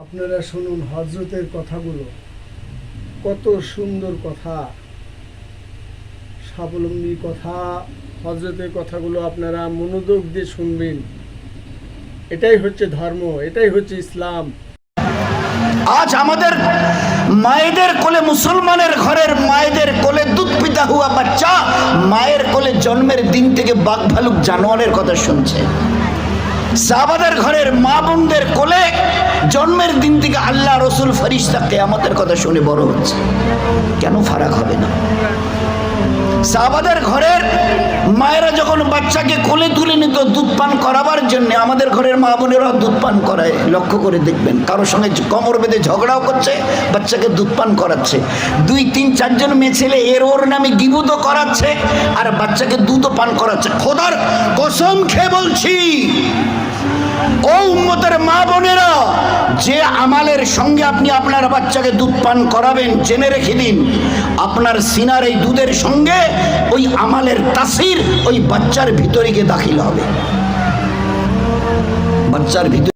আপনারা শুনুন হযরতের কথাগুলো, কত সুন্দর কথা, স্বাবলম্বী কথা। হযরতের কথাগুলো আপনারা মনোযোগ দিয়ে শুনবেন। এটাই হচ্ছে ধর্ম, এটাই হচ্ছে ইসলাম। আজ আমাদের মায়েদের কোলে, মুসলমানের ঘরের মায়েদের কোলে দুধ পিতা হুয়া বাচ্চা মায়ের কোলে জন্মের দিন থেকে বাঘ ভালুক জানোয়ারের কথা শুনছে। সাহাবাদের ঘরের মা বোনদের কোলে জন্মের দিন থেকে আল্লাহ রসুল ফেরেশতা কিয়ামতের কথা শুনে বড় হচ্ছে। কেন ফারাক হবে না? সাহাবাদের ঘরের মায়েরা যখন বাচ্চাকে কোলে তুলে নিত দুধ পান করাবার জন্য, আমাদের ঘরের মা বোনেরা দুধ পান করায়। লক্ষ্য করে দেখবেন, কারোর সঙ্গে কোমর বেঁধে ঝগড়াও করছে, বাচ্চাকে দুধ পান করাচ্ছে। 2, 3, 4 জন মেয়ে ছেলে এর ওর নামে গিবুদও করাচ্ছে আর বাচ্চাকে দুধও পান করাচ্ছে। খোদার কসম খেয়ে বলছি, ও উম্মতের মা বোনেরা, যে আমালের সঙ্গে আপনি আপনার বাচ্চাকে দুধ পান করাবেন, জেনে রেখে দিন আপনার সিনার এই দুধের সঙ্গে ওই আমালের তাসির ওই বাচ্চার ভিতরে গিয়ে দাখিল হবে। বাচ্চার ভিতরে